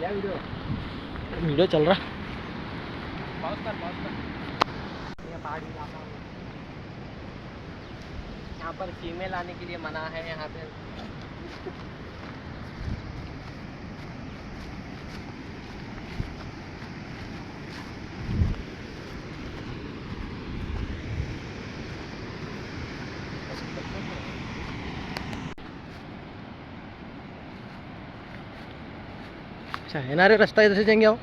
Video चल रहा। ये पहाड़ी इलाका में यहाँ पर फीमेल आने के लिए मना है यहाँ पे। अच्छा येणारे रस्ता इधर से जाएंगे आओ।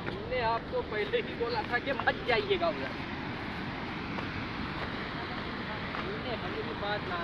हमने आपको पहले ही बोला था कि मत जाइएगा उधर। हमने बात ना